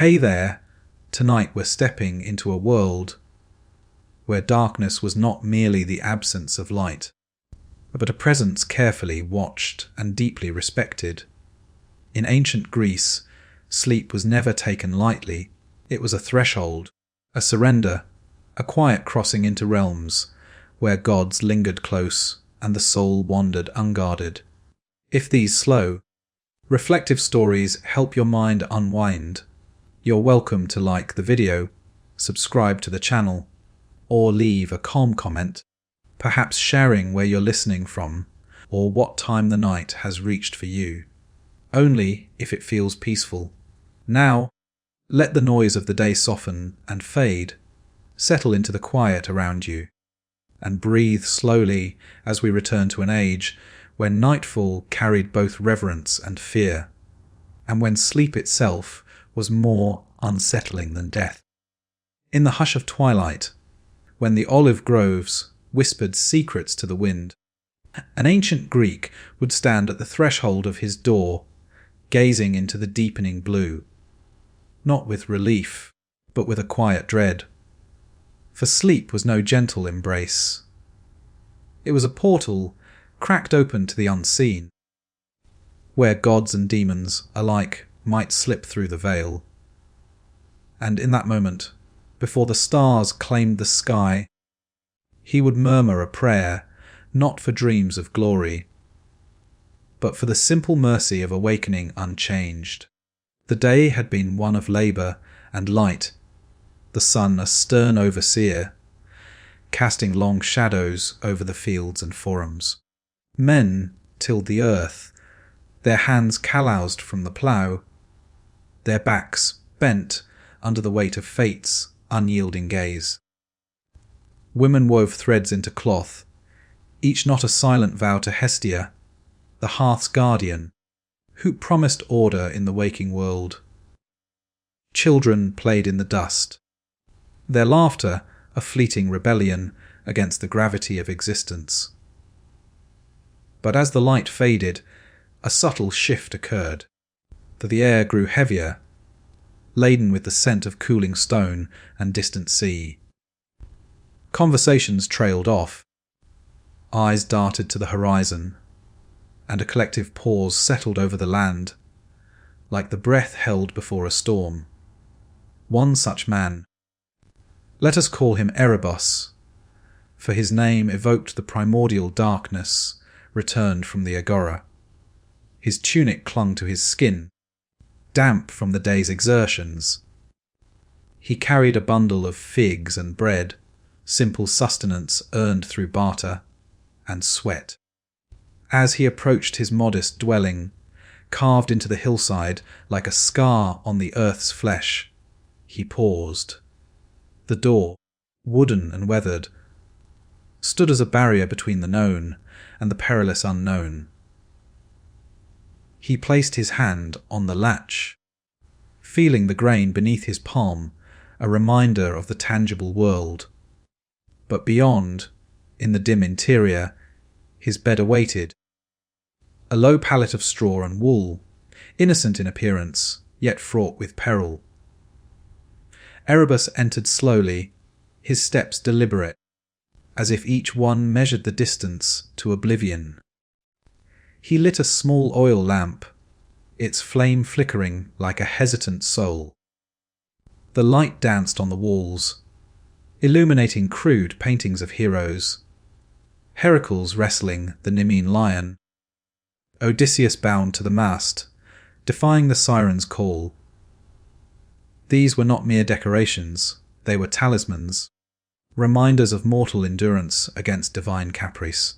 Hey there, tonight we're stepping into a world where darkness was not merely the absence of light, but a presence carefully watched and deeply respected. In ancient Greece, sleep was never taken lightly. It was a threshold, a surrender, a quiet crossing into realms where gods lingered close and the soul wandered unguarded. If these slow, reflective stories help your mind unwind, you're welcome to like the video, subscribe to the channel, or leave a calm comment, perhaps sharing where you're listening from or what time the night has reached for you. Only if it feels peaceful. Now, let the noise of the day soften and fade, settle into the quiet around you, and breathe slowly as we return to an age when nightfall carried both reverence and fear, and when sleep itself was more unsettling than death. In the hush of twilight, when the olive groves whispered secrets to the wind, an ancient Greek would stand at the threshold of his door, gazing into the deepening blue, not with relief, but with a quiet dread. For sleep was no gentle embrace. It was a portal cracked open to the unseen, where gods and demons alike might slip through the veil. And in that moment, before the stars claimed the sky, he would murmur a prayer, not for dreams of glory, but for the simple mercy of awakening unchanged. The day had been one of labour and light, the sun a stern overseer, casting long shadows over the fields and forums. Men tilled the earth, their hands calloused from the plough, their backs bent under the weight of fate's unyielding gaze. Women wove threads into cloth, each not a silent vow to Hestia, the hearth's guardian, who promised order in the waking world. Children played in the dust, their laughter a fleeting rebellion against the gravity of existence. But as the light faded, a subtle shift occurred. The air grew heavier, laden with the scent of cooling stone and distant sea. Conversations trailed off. Eyes darted to the horizon, and a collective pause settled over the land, like the breath held before a storm. One such man, let us call him Erebus, for his name evoked the primordial darkness returned from the agora. His tunic clung to his skin, damp from the day's exertions. He carried a bundle of figs and bread, simple sustenance earned through barter and sweat. As he approached his modest dwelling, carved into the hillside like a scar on the earth's flesh, he paused. The door, wooden and weathered, stood as a barrier between the known and the perilous unknown. He placed his hand on the latch, feeling the grain beneath his palm, a reminder of the tangible world. But beyond, in the dim interior, his bed awaited. A low pallet of straw and wool, innocent in appearance, yet fraught with peril. Erebus entered slowly, his steps deliberate, as if each one measured the distance to oblivion. He lit a small oil lamp, its flame flickering like a hesitant soul. The light danced on the walls, illuminating crude paintings of heroes. Heracles wrestling the Nemean lion, Odysseus bound to the mast, defying the siren's call. These were not mere decorations, they were talismans, reminders of mortal endurance against divine caprice.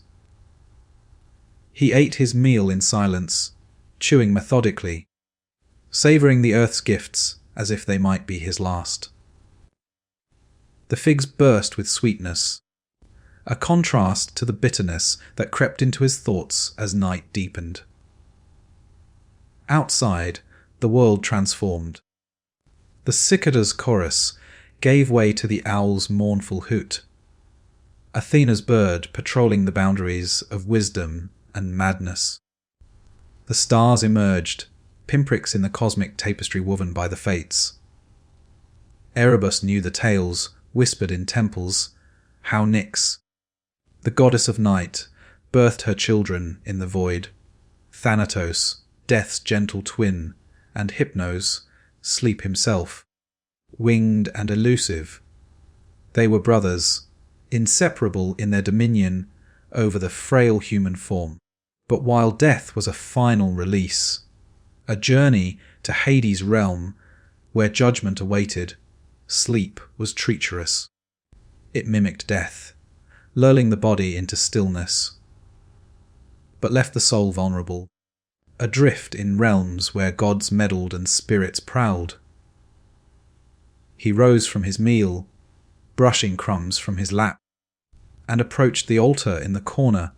He ate his meal in silence, chewing methodically, savouring the earth's gifts as if they might be his last. The figs burst with sweetness, a contrast to the bitterness that crept into his thoughts as night deepened. Outside, the world transformed. The cicada's chorus gave way to the owl's mournful hoot, Athena's bird patrolling the boundaries of wisdom and madness. The stars emerged, pinpricks in the cosmic tapestry woven by the fates. Erebus knew the tales, whispered in temples, how Nyx, the goddess of night, birthed her children in the void. Thanatos, death's gentle twin, and Hypnos, sleep himself. Winged and elusive, they were brothers, inseparable in their dominion over the frail human form. But while death was a final release, a journey to Hades' realm where judgment awaited, sleep was treacherous. It mimicked death, lulling the body into stillness, but left the soul vulnerable, adrift in realms where gods meddled and spirits prowled. He rose from his meal, brushing crumbs from his lap, and approached the altar in the corner,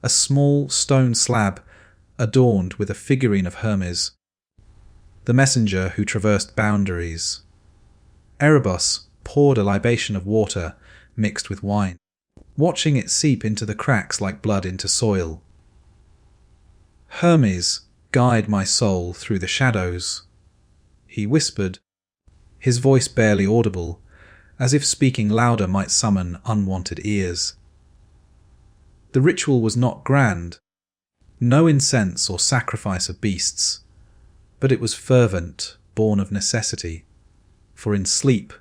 a small stone slab adorned with a figurine of Hermes, the messenger who traversed boundaries. Erebus poured a libation of water mixed with wine, watching it seep into the cracks like blood into soil. Hermes, guide my soul through the shadows, he whispered, his voice barely audible, as if speaking louder might summon unwanted ears. The ritual was not grand, no incense or sacrifice of beasts, but it was fervent, born of necessity, for in sleep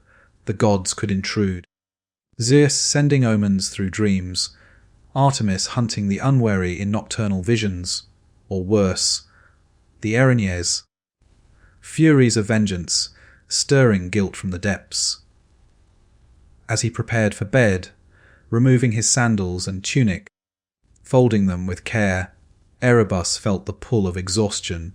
the gods could intrude. Zeus sending omens through dreams, Artemis hunting the unwary in nocturnal visions, or worse, the Erinyes, furies of vengeance, stirring guilt from the depths. As he prepared for bed, removing his sandals and tunic, folding them with care, Erebus felt the pull of exhaustion.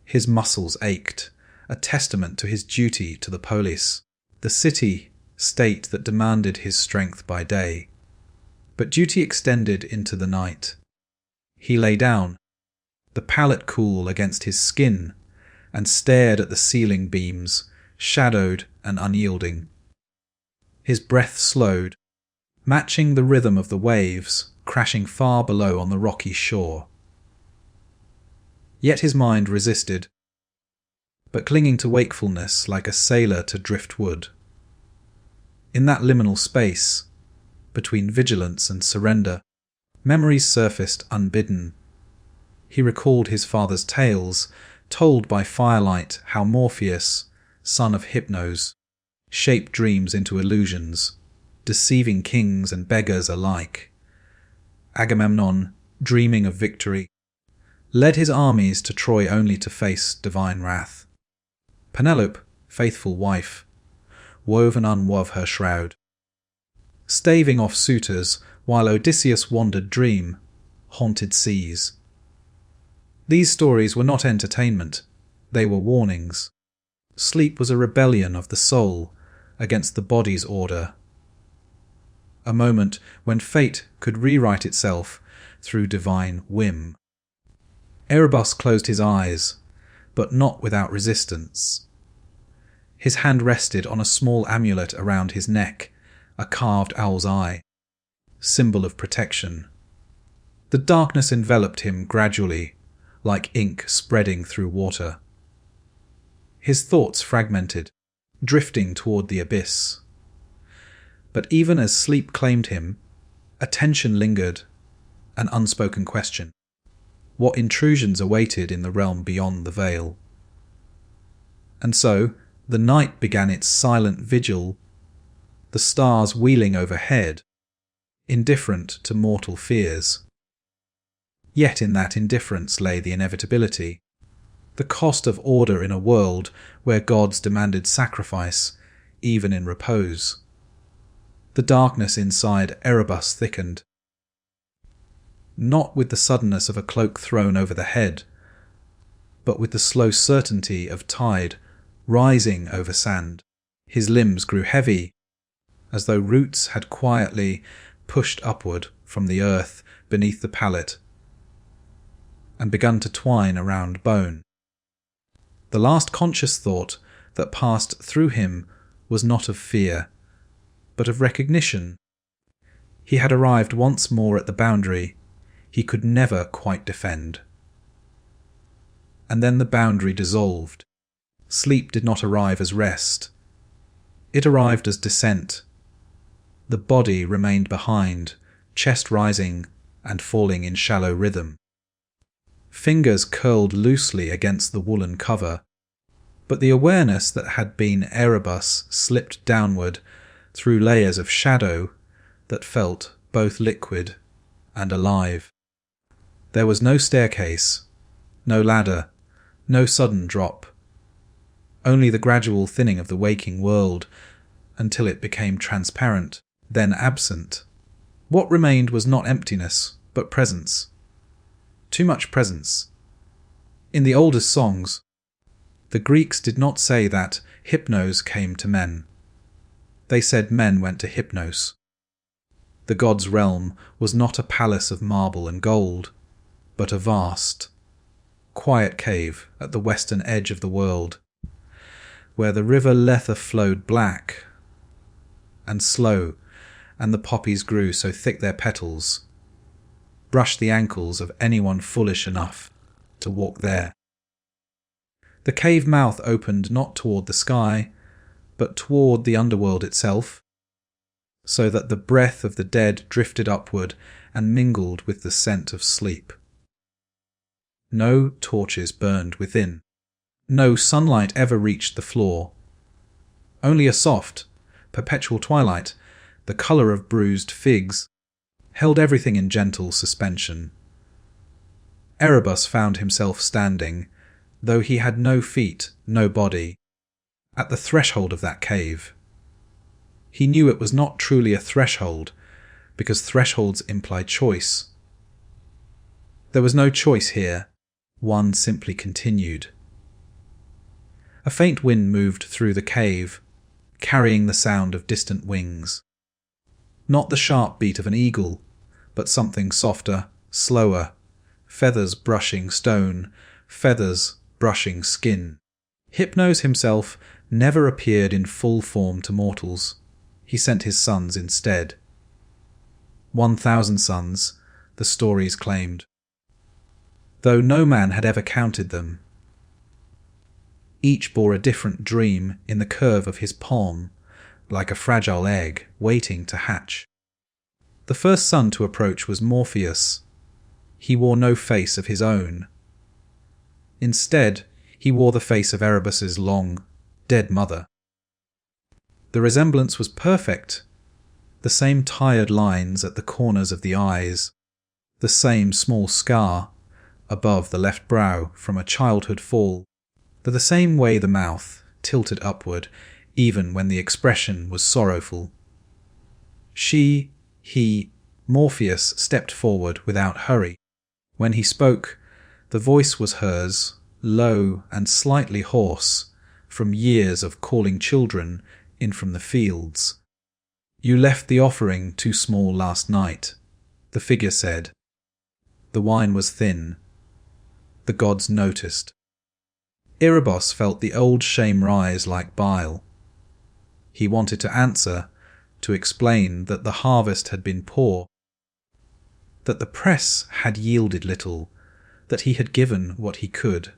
His muscles ached, a testament to his duty to the polis, the city-state that demanded his strength by day. But duty extended into the night. He lay down, the pallet cool against his skin, and stared at the ceiling beams, shadowed and unyielding. His breath slowed, matching the rhythm of the waves crashing far below on the rocky shore. Yet his mind resisted, but clinging to wakefulness like a sailor to driftwood. In that liminal space, between vigilance and surrender, memories surfaced unbidden. He recalled his father's tales, told by firelight how Morpheus, son of Hypnos, shaped dreams into illusions, deceiving kings and beggars alike. Agamemnon, dreaming of victory, led his armies to Troy only to face divine wrath. Penelope, faithful wife, wove and unwove her shroud, staving off suitors while Odysseus wandered dream, haunted seas. These stories were not entertainment, they were warnings. Sleep was a rebellion of the soul against the body's order. A moment when fate could rewrite itself through divine whim. Erebus closed his eyes, but not without resistance. His hand rested on a small amulet around his neck, a carved owl's eye, symbol of protection. The darkness enveloped him gradually, like ink spreading through water. His thoughts fragmented, drifting toward the abyss. But even as sleep claimed him, attention lingered, an unspoken question. What intrusions awaited in the realm beyond the veil? And so, the night began its silent vigil, the stars wheeling overhead, indifferent to mortal fears. Yet in that indifference lay the inevitability, the cost of order in a world where gods demanded sacrifice, even in repose. The darkness inside Erebus thickened, not with the suddenness of a cloak thrown over the head, but with the slow certainty of tide rising over sand. His limbs grew heavy, as though roots had quietly pushed upward from the earth beneath the pallet and begun to twine around bone. The last conscious thought that passed through him was not of fear, but of recognition. He had arrived once more at the boundary he could never quite defend. And then the boundary dissolved, Sleep did not arrive as rest. It arrived as descent. The body remained behind, chest rising and falling in shallow rhythm. Fingers curled loosely against the woolen cover, but the awareness that had been Erebus slipped downward through layers of shadow that felt both liquid and alive. There was no staircase, no ladder, no sudden drop. Only the gradual thinning of the waking world until it became transparent, then absent. What remained was not emptiness, but presence. Too much presence. In the oldest songs, the Greeks did not say that hypnos came to men. They said men went to hypnos. The god's realm was not a palace of marble and gold, but a vast, quiet cave at the western edge of the world, where the river Lethe flowed black and slow, and the poppies grew so thick their petals brushed the ankles of anyone foolish enough to walk there. The cave mouth opened not toward the sky, but toward the underworld itself, so that the breath of the dead drifted upward and mingled with the scent of sleep. No torches burned within. No sunlight ever reached the floor. Only a soft, perpetual twilight, the colour of bruised figs, held everything in gentle suspension. Erebus found himself standing, though he had no feet, no body, at the threshold of that cave. He knew it was not truly a threshold, because thresholds imply choice. There was no choice here. One simply continued. A faint wind moved through the cave, carrying the sound of distant wings. Not the sharp beat of an eagle, but something softer, slower, feathers brushing stone, feathers brushing skin. Hypnos himself never appeared in full form to mortals. He sent his sons instead. 1,000 sons, the stories claimed, though no man had ever counted them. Each bore a different dream in the curve of his palm, like a fragile egg waiting to hatch. The first son to approach was Morpheus. He wore no face of his own. Instead, he wore the face of Erebus's long, dead mother. The resemblance was perfect. The same tired lines at the corners of the eyes, the same small scar above the left brow from a childhood fall, the same way the mouth tilted upward even when the expression was sorrowful. Morpheus stepped forward without hurry. When he spoke, the voice was hers, low and slightly hoarse, from years of calling children in from the fields. "You left the offering too small last night," the figure said. The wine was thin. The gods noticed. Erebus felt the old shame rise like bile. He wanted to answer, to explain that the harvest had been poor, that the press had yielded little, that he had given what he could.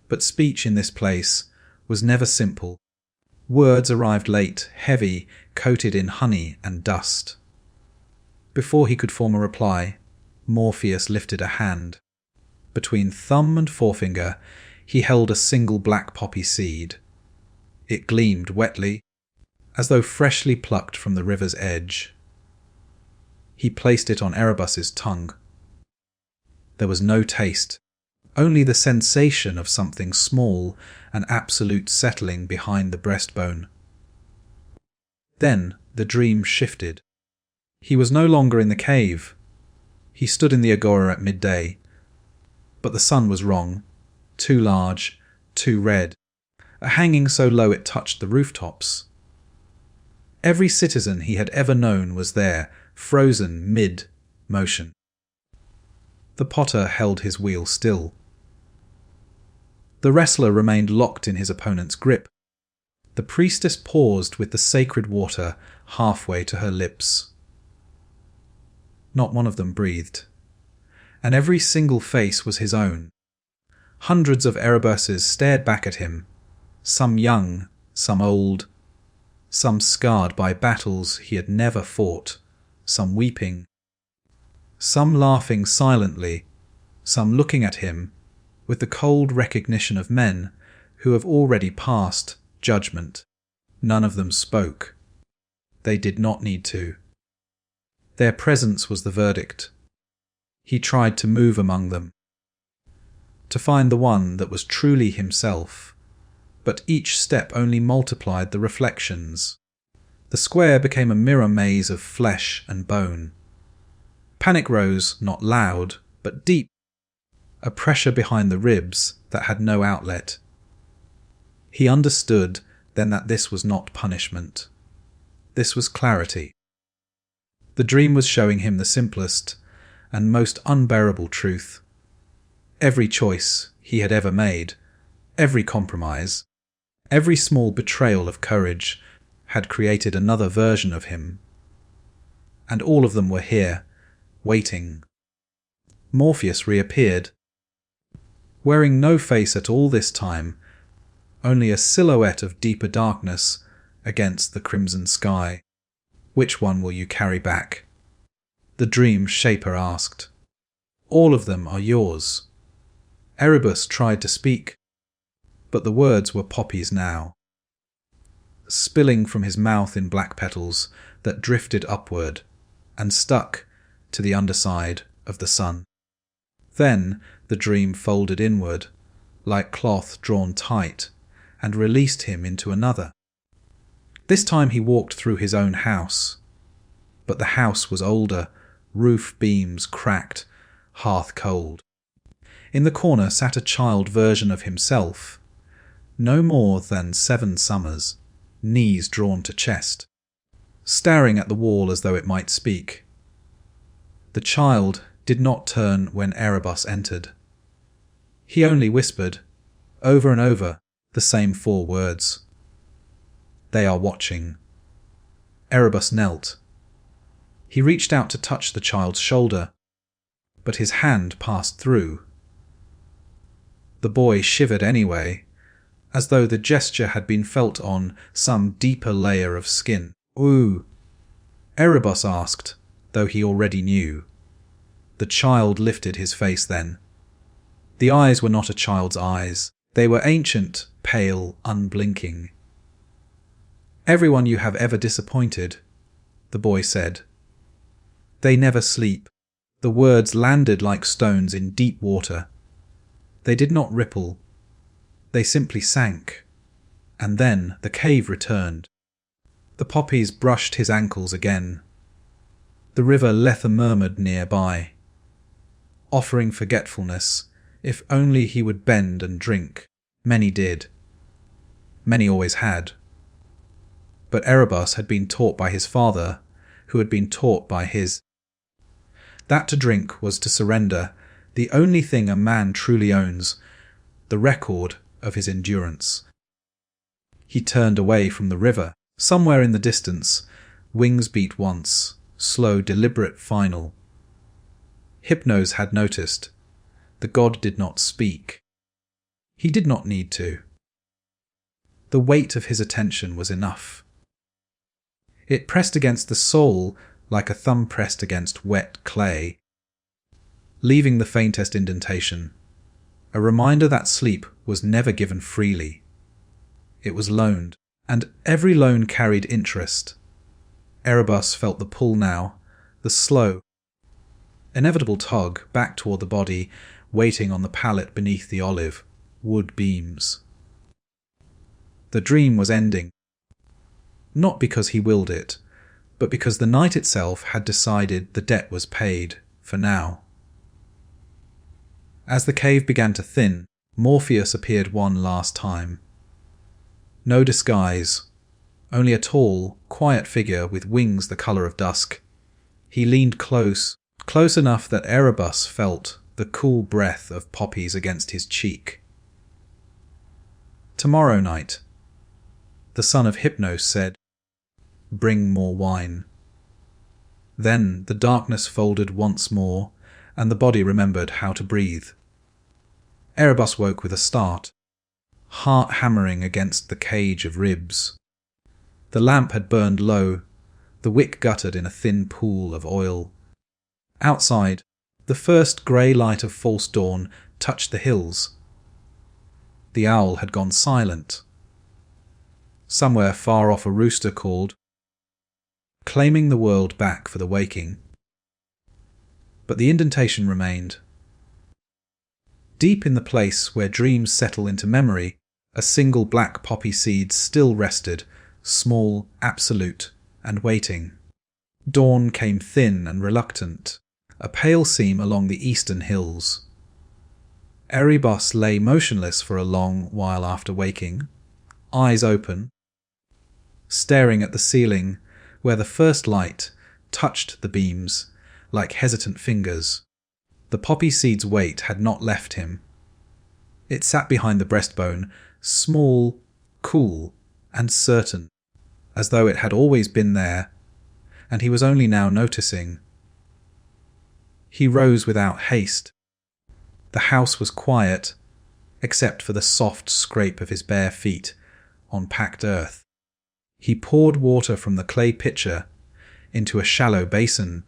But speech in this place was never simple. Words arrived late, heavy, coated in honey and dust. Before he could form a reply, Morpheus lifted a hand. Between thumb and forefinger, he held a single black poppy seed. It gleamed wetly, as though freshly plucked from the river's edge. He placed it on Erebus's tongue. There was no taste, only the sensation of something small and absolute settling behind the breastbone. Then the dream shifted. He was no longer in the cave. He stood in the agora at midday. But the sun was wrong, too large, too red, a hanging so low it touched the rooftops. Every citizen he had ever known was there, frozen mid-motion. The potter held his wheel still. The wrestler remained locked in his opponent's grip. The priestess paused with the sacred water halfway to her lips. Not one of them breathed, and every single face was his own. Hundreds of Erebuses stared back at him, some young, some old, some scarred by battles he had never fought, some weeping, some laughing silently, some looking at him with the cold recognition of men who have already passed judgment. None of them spoke. They did not need to. Their presence was the verdict. He tried to move among them, to find the one that was truly himself, but each step only multiplied the reflections. The square became a mirror maze of flesh and bone. Panic rose, not loud, but deep, a pressure behind the ribs that had no outlet. He understood then that this was not punishment. This was clarity. The dream was showing him the simplest and most unbearable truth. Every choice he had ever made, every compromise, every small betrayal of courage had created another version of him. And all of them were here, waiting. Morpheus reappeared, wearing no face at all this time, only a silhouette of deeper darkness against the crimson sky. Which one will you carry back? The dream shaper asked. All of them are yours. Erebus tried to speak, but the words were poppies now, spilling from his mouth in black petals that drifted upward and stuck to the underside of the sun. Then the dream folded inward, like cloth drawn tight, and released him into another. This time he walked through his own house, but the house was older, roof beams cracked, hearth cold. In the corner sat a child version of himself, no more than 7 summers, knees drawn to chest, staring at the wall as though it might speak. The child did not turn when Erebus entered. He only whispered, over and over, the same 4 words. They are watching. Erebus knelt. He reached out to touch the child's shoulder, but his hand passed through. The boy shivered anyway, as though the gesture had been felt on some deeper layer of skin. Ooh, Erebus asked, though he already knew. The child lifted his face then. The eyes were not a child's eyes. They were ancient, pale, unblinking. Everyone you have ever disappointed, the boy said. They never sleep. The words landed like stones in deep water. They did not ripple. They simply sank. And then the cave returned. The poppies brushed his ankles again. The river Lethe murmured nearby, offering forgetfulness, if only he would bend and drink. Many did. Many always had. But Erebus had been taught by his father, who had been taught by his. That to drink was to surrender the only thing a man truly owns, the record of his endurance. He turned away from the river. Somewhere in the distance, wings beat once, slow, deliberate, final. Hypnos had noticed. The god did not speak. He did not need to. The weight of his attention was enough. It pressed against the soul like a thumb pressed against wet clay, leaving the faintest indentation, a reminder that sleep was never given freely. It was loaned, and every loan carried interest. Erebus felt the pull now, the slow, inevitable tug back toward the body, waiting on the pallet beneath the olive wood beams. The dream was ending, not because he willed it, but because the night itself had decided the debt was paid, for now. As the cave began to thin, Morpheus appeared one last time. No disguise, only a tall, quiet figure with wings the colour of dusk. He leaned close enough that Erebus felt the cool breath of poppies against his cheek. Tomorrow night, the son of Hypnos said, bring more wine. Then the darkness folded once more, and the body remembered how to breathe. Erebus woke with a start, heart hammering against the cage of ribs. The lamp had burned low, the wick guttered in a thin pool of oil. Outside, the first grey light of false dawn touched the hills. The owl had gone silent. Somewhere far off a rooster called, claiming the world back for the waking. But the indentation remained. Deep in the place where dreams settle into memory, a single black poppy seed still rested, small, absolute, and waiting. Dawn came thin and reluctant, a pale seam along the eastern hills. Erebus lay motionless for a long while after waking, eyes open, staring at the ceiling where the first light touched the beams like hesitant fingers. The poppy seed's weight had not left him. It sat behind the breastbone, small, cool, and certain, as though it had always been there, and he was only now noticing. He rose without haste. The house was quiet, except for the soft scrape of his bare feet on packed earth. He poured water from the clay pitcher into a shallow basin,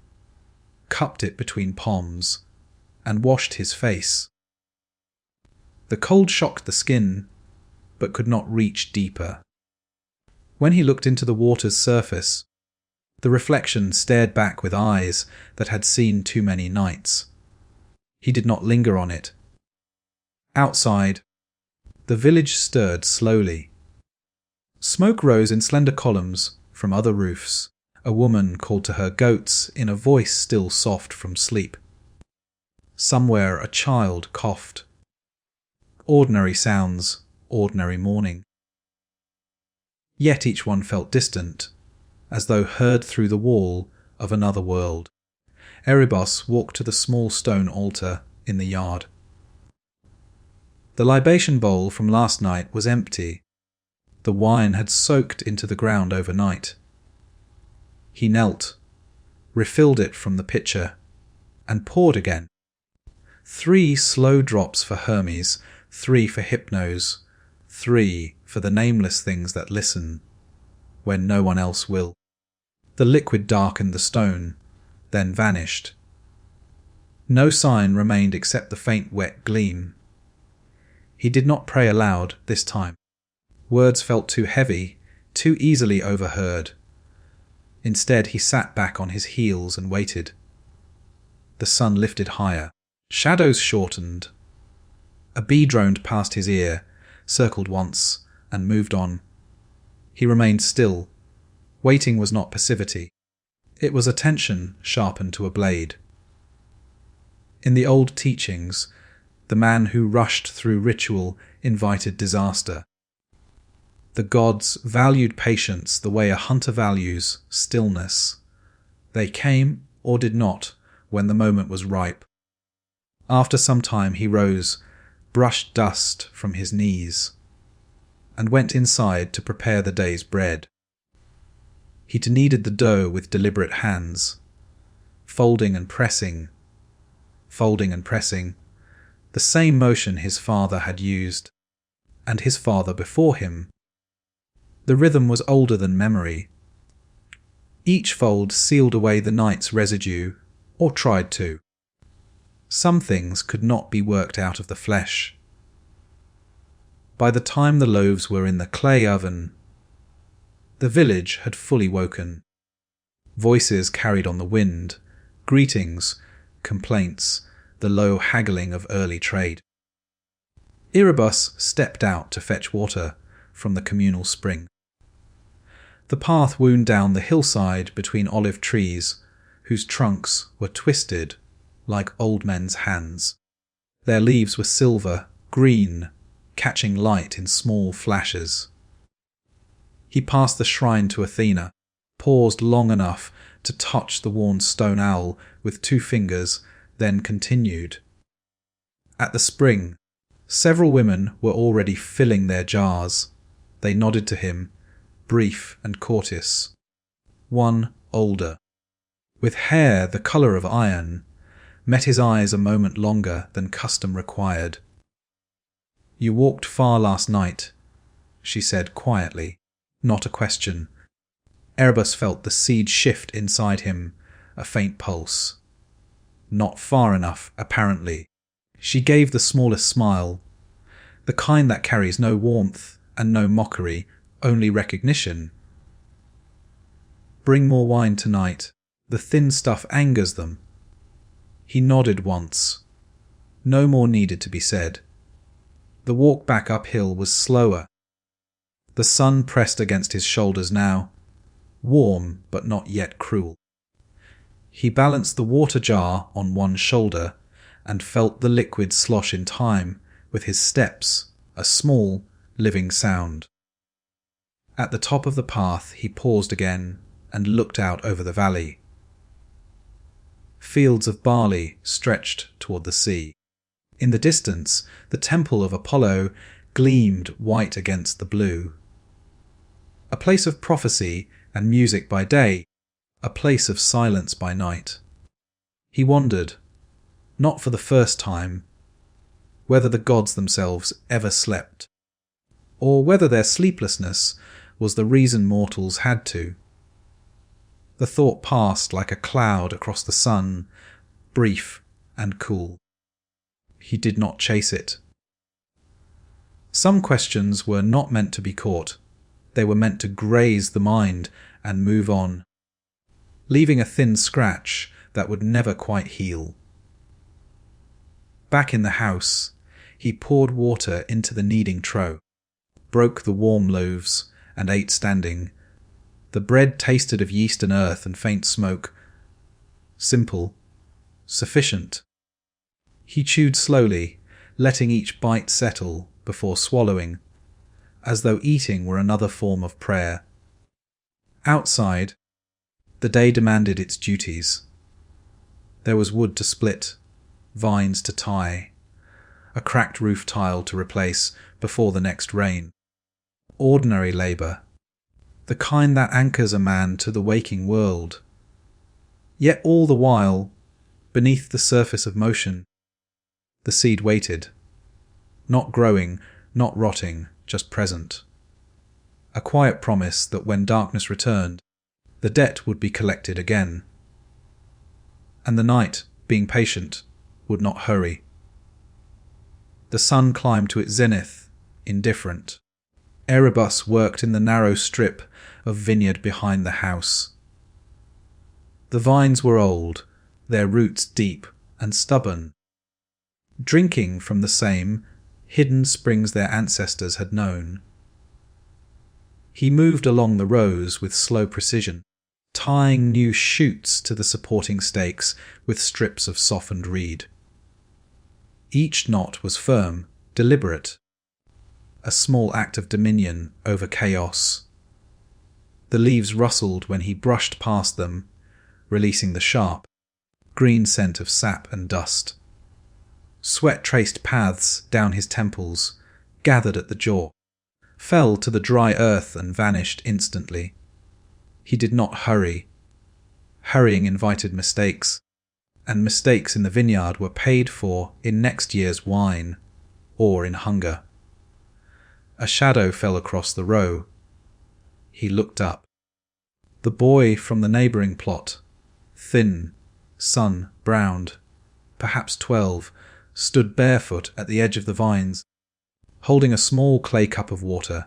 cupped it between palms, and washed his face. The cold shocked the skin, but could not reach deeper. When he looked into the water's surface, the reflection stared back with eyes that had seen too many nights. He did not linger on it. Outside, the village stirred slowly. Smoke rose in slender columns from other roofs. A woman called to her goats in a voice still soft from sleep. Somewhere a child coughed. Ordinary sounds, ordinary morning. Yet each one felt distant, as though heard through the wall of another world. Erebus walked to the small stone altar in the yard. The libation bowl from last night was empty. The wine had soaked into the ground overnight. He knelt, refilled it from the pitcher, and poured again. 3 slow drops for Hermes, 3 for Hypnos, 3 for the nameless things that listen when no one else will. The liquid darkened the stone, then vanished. No sign remained except the faint wet gleam. He did not pray aloud this time. Words felt too heavy, too easily overheard. Instead, he sat back on his heels and waited. The sun lifted higher. Shadows shortened. A bee droned past his ear, circled once, and moved on. He remained still. Waiting was not passivity. It was attention sharpened to a blade. In the old teachings, the man who rushed through ritual invited disaster. The gods valued patience the way a hunter values stillness. They came, or did not, when the moment was ripe. After some time he rose, brushed dust from his knees, and went inside to prepare the day's bread. He kneaded the dough with deliberate hands, folding and pressing, the same motion his father had used, and his father before him. The rhythm was older than memory. Each fold sealed away the night's residue, or tried to. Some things could not be worked out of the flesh. By the time the loaves were in the clay oven, the village had fully woken. Voices carried on the wind, greetings, complaints, the low haggling of early trade. Erebus stepped out to fetch water from the communal spring. The path wound down the hillside between olive trees, whose trunks were twisted like old men's hands. Their leaves were silver, green, catching light in small flashes. He passed the shrine to Athena, paused long enough to touch the worn stone owl with 2 fingers, then continued. At the spring, several women were already filling their jars. They nodded to him, brief and courteous. One, older, with hair the colour of iron, met his eyes a moment longer than custom required. You walked far last night, she said quietly, not a question. Erebus felt the seed shift inside him, a faint pulse. Not far enough, apparently. She gave the smallest smile, the kind that carries no warmth and no mockery, only recognition. Bring more wine tonight. The thin stuff angers them. He nodded once. No more needed to be said. The walk back uphill was slower. The sun pressed against his shoulders now, warm but not yet cruel. He balanced the water jar on one shoulder and felt the liquid slosh in time with his steps, a small, living sound. At the top of the path he paused again and looked out over the valley. Fields of barley stretched toward the sea. In the distance, the temple of Apollo gleamed white against the blue. A place of prophecy and music by day, a place of silence by night. He wondered, not for the first time, whether the gods themselves ever slept, or whether their sleeplessness was the reason mortals had to. The thought passed like a cloud across the sun, brief and cool. He did not chase it. Some questions were not meant to be caught. They were meant to graze the mind and move on, leaving a thin scratch that would never quite heal. Back in the house, he poured water into the kneading trough, broke the warm loaves, and ate standing. The bread tasted of yeast and earth and faint smoke. Simple, sufficient. He chewed slowly, letting each bite settle before swallowing, as though eating were another form of prayer. Outside, the day demanded its duties. There was wood to split, vines to tie, a cracked roof tile to replace before the next rain. Ordinary labour, the kind that anchors a man to the waking world. Yet all the while, beneath the surface of motion, the seed waited, not growing, not rotting, just present. A quiet promise that when darkness returned, the debt would be collected again. And the night, being patient, would not hurry. The sun climbed to its zenith, indifferent. Erebus worked in the narrow strip of vineyard behind the house. The vines were old, their roots deep and stubborn, drinking from the same hidden springs their ancestors had known. He moved along the rows with slow precision, tying new shoots to the supporting stakes with strips of softened reed. Each knot was firm, deliberate, a small act of dominion over chaos. The leaves rustled when he brushed past them, releasing the sharp, green scent of sap and dust. Sweat traced paths down his temples, gathered at the jaw, fell to the dry earth and vanished instantly. He did not hurry. Hurrying invited mistakes, and mistakes in the vineyard were paid for in next year's wine, or in hunger. A shadow fell across the row. He looked up. The boy from the neighbouring plot, thin, sun-browned, perhaps 12, stood barefoot at the edge of the vines, holding a small clay cup of water.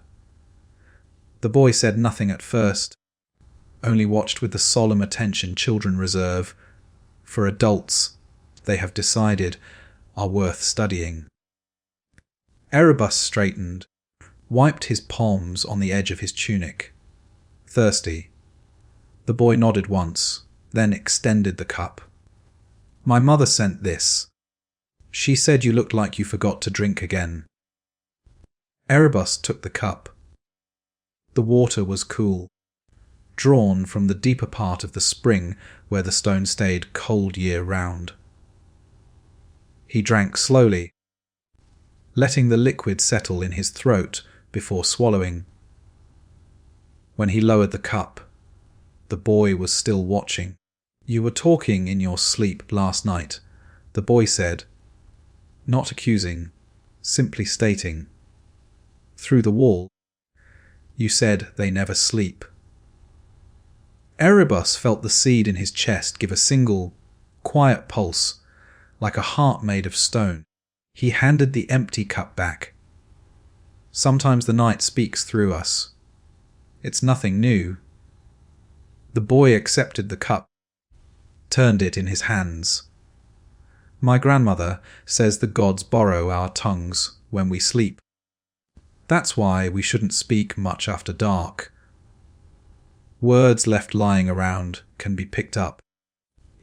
The boy said nothing at first, only watched with the solemn attention children reserve for adults they have decided are worth studying. Erebus straightened, wiped his palms on the edge of his tunic. Thirsty. The boy nodded once, then extended the cup. "My mother sent this. She said you looked like you forgot to drink again." Erebus took the cup. The water was cool, drawn from the deeper part of the spring where the stone stayed cold year round. He drank slowly, letting the liquid settle in his throat before swallowing. When he lowered the cup, the boy was still watching. "You were talking in your sleep last night," the boy said, not accusing, simply stating, "Through the wall, you said they never sleep." Erebus felt the seed in his chest give a single, quiet pulse, like a heart made of stone. He handed the empty cup back. Sometimes the night speaks through us. It's nothing new. The boy accepted the cup, turned it in his hands. "My grandmother says the gods borrow our tongues when we sleep. That's why we shouldn't speak much after dark. Words left lying around can be picked up."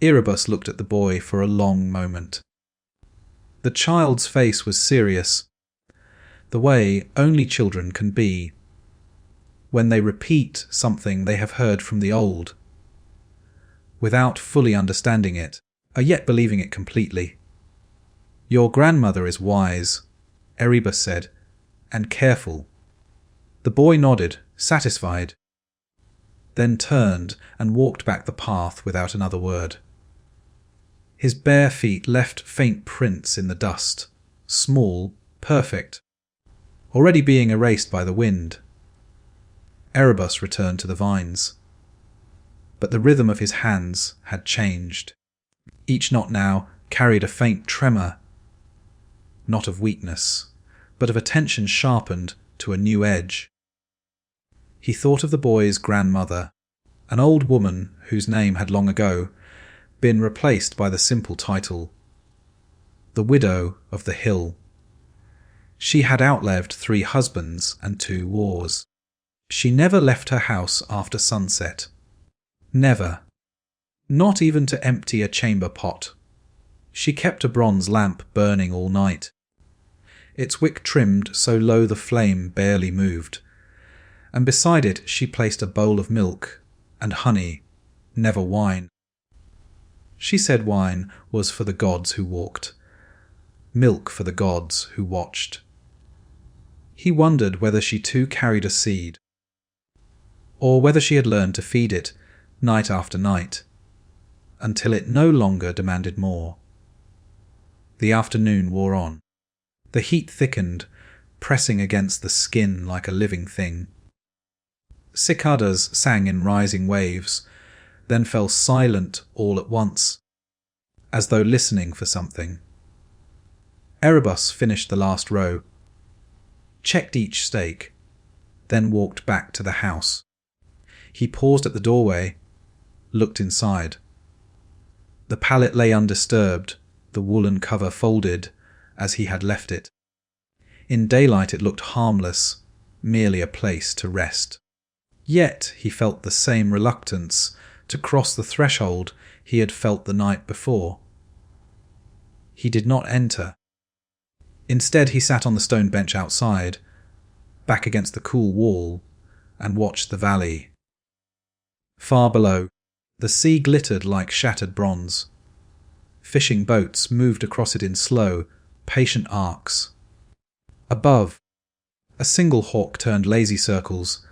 Erebus looked at the boy for a long moment. The child's face was serious, the way only children can be, when they repeat something they have heard from the old, without fully understanding it, or yet believing it completely. "Your grandmother is wise," Erebus said, "and careful." The boy nodded, satisfied, then turned and walked back the path without another word. His bare feet left faint prints in the dust, small, perfect, already being erased by the wind. Erebus returned to the vines. But the rhythm of his hands had changed. Each knot now carried a faint tremor, not of weakness, but of attention sharpened to a new edge. He thought of the boy's grandmother, an old woman whose name had long ago been replaced by the simple title, the Widow of the Hill. She had outlived 3 husbands and 2 wars. She never left her house after sunset. Never. Not even to empty a chamber pot. She kept a bronze lamp burning all night, its wick trimmed so low the flame barely moved, and beside it she placed a bowl of milk and honey, never wine. She said wine was for the gods who walked, milk for the gods who watched. He wondered whether she too carried a seed, or whether she had learned to feed it night after night, until it no longer demanded more. The afternoon wore on. The heat thickened, pressing against the skin like a living thing. Cicadas sang in rising waves, then fell silent all at once, as though listening for something. Erebus finished the last row, checked each stake, then walked back to the house. He paused at the doorway, looked inside. The pallet lay undisturbed, the woolen cover folded as he had left it. In daylight it looked harmless, merely a place to rest. Yet he felt the same reluctance to cross the threshold he had felt the night before. He did not enter. Instead he sat on the stone bench outside, back against the cool wall, and watched the valley. Far below, the sea glittered like shattered bronze. Fishing boats moved across it in slow, patient arcs. Above, a single hawk turned lazy circles,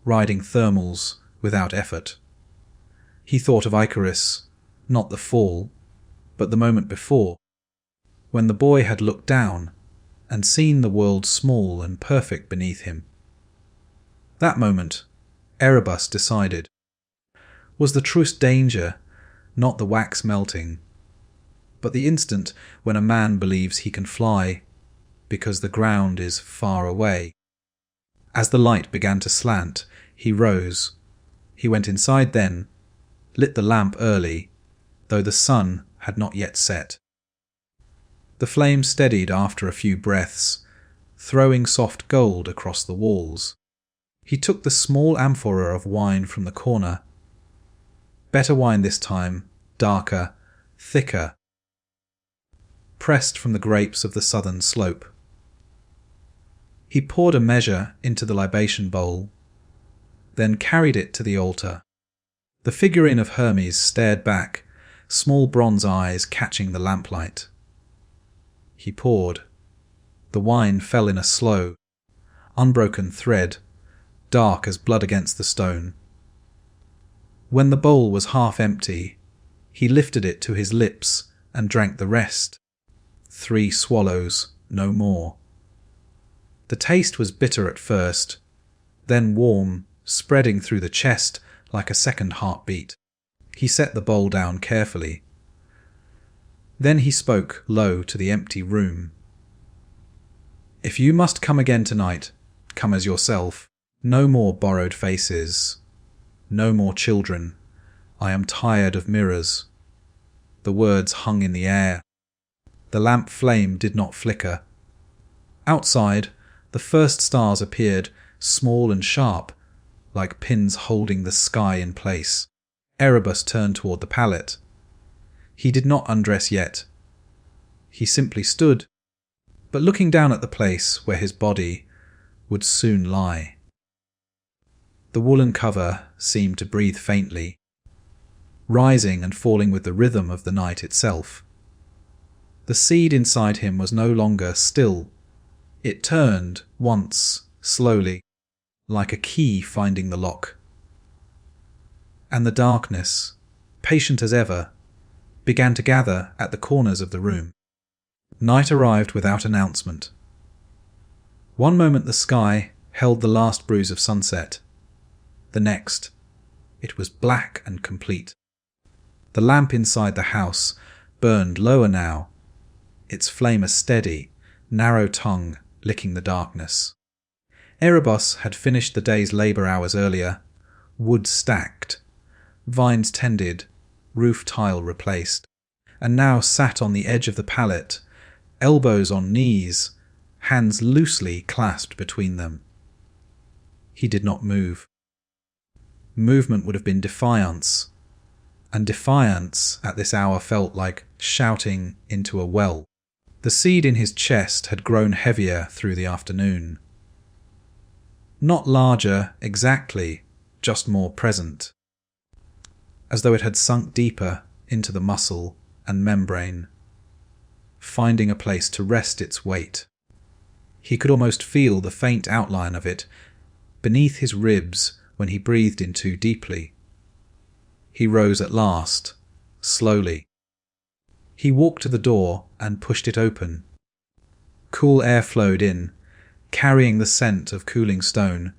riding thermals without effort. He thought of Icarus, not the fall, but the moment before, when the boy had looked down and seen the world small and perfect beneath him. That moment, Erebus decided, was the truest danger, not the wax melting, but the instant when a man believes he can fly because the ground is far away. As the light began to slant, he rose. He went inside then, lit the lamp early, though the sun had not yet set. The flame steadied after a few breaths, throwing soft gold across the walls. He took the small amphora of wine from the corner. Better wine this time, darker, thicker, pressed from the grapes of the southern slope. He poured a measure into the libation bowl, then carried it to the altar. The figurine of Hermes stared back, small bronze eyes catching the lamplight. He poured. The wine fell in a slow, unbroken thread, dark as blood against the stone. When the bowl was half empty, he lifted it to his lips and drank the rest. 3 swallows, no more. The taste was bitter at first, then warm, spreading through the chest like a second heartbeat. He set the bowl down carefully. Then he spoke low to the empty room. "If you must come again tonight, come as yourself. No more borrowed faces. No more children. I am tired of mirrors." The words hung in the air. The lamp flame did not flicker. Outside, the first stars appeared, small and sharp, like pins holding the sky in place. Erebus turned toward the pallet. He did not undress yet. He simply stood, but looking down at the place where his body would soon lie. The woolen cover seemed to breathe faintly, rising and falling with the rhythm of the night itself. The seed inside him was no longer still. It turned once, slowly, like a key finding the lock. And the darkness, patient as ever, began to gather at the corners of the room. Night arrived without announcement. One moment the sky held the last bruise of sunset. The next, it was black and complete. The lamp inside the house burned lower now, its flame a steady, narrow tongue licking the darkness. Erebus had finished the day's labour hours earlier, wood stacked, vines tended, roof tile replaced, and now sat on the edge of the pallet, elbows on knees, hands loosely clasped between them. He did not move. Movement would have been defiance, and defiance at this hour felt like shouting into a well. The seed in his chest had grown heavier through the afternoon. Not larger exactly, just more present, as though it had sunk deeper into the muscle and membrane, finding a place to rest its weight. He could almost feel the faint outline of it beneath his ribs when he breathed in too deeply. He rose at last, slowly. He walked to the door and pushed it open. Cool air flowed in, carrying the scent of cooling stone,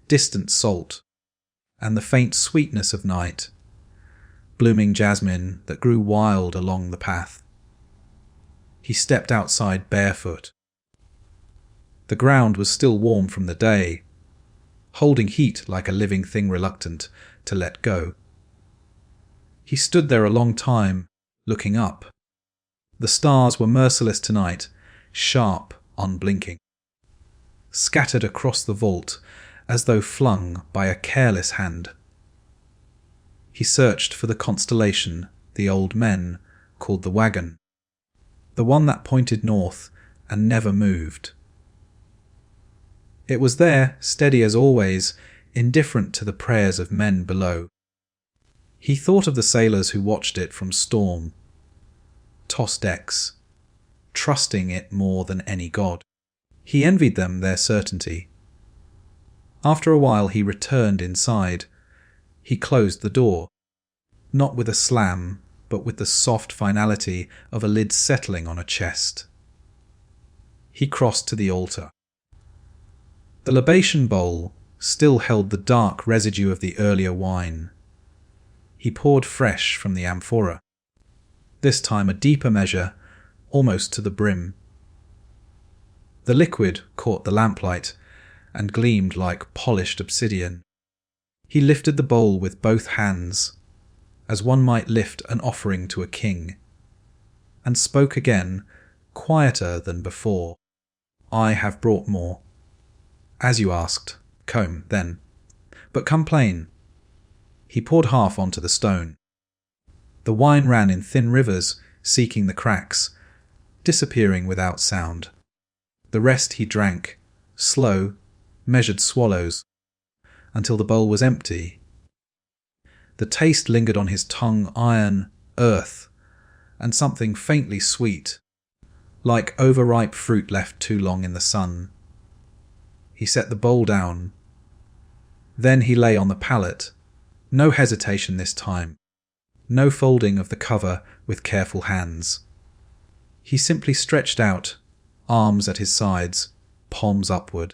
distant salt, and the faint sweetness of night, blooming jasmine that grew wild along the path. He stepped outside barefoot. The ground was still warm from the day, holding heat like a living thing reluctant to let go. He stood there a long time, looking up. The stars were merciless tonight, sharp, unblinking, scattered across the vault as though flung by a careless hand. He searched for the constellation the old men called the wagon, the one that pointed north and never moved. It was there, steady as always, indifferent to the prayers of men below. He thought of the sailors who watched it from storm, toss decks, trusting it more than any god. He envied them their certainty. After a while he returned inside. He closed the door, not with a slam, but with the soft finality of a lid settling on a chest. He crossed to the altar. The libation bowl still held the dark residue of the earlier wine. He poured fresh from the amphora, this time a deeper measure, almost to the brim. The liquid caught the lamplight and gleamed like polished obsidian. He lifted the bowl with both hands, as one might lift an offering to a king, and spoke again, quieter than before. "I have brought more. As you asked, comb, then. But come plain." He poured half onto the stone. The wine ran in thin rivers, seeking the cracks, disappearing without sound. The rest he drank, slow, measured swallows, until the bowl was empty. The taste lingered on his tongue, iron, earth, and something faintly sweet, like overripe fruit left too long in the sun. He set the bowl down. Then he lay on the pallet. No hesitation this time. No folding of the cover with careful hands. He simply stretched out, arms at his sides, palms upward,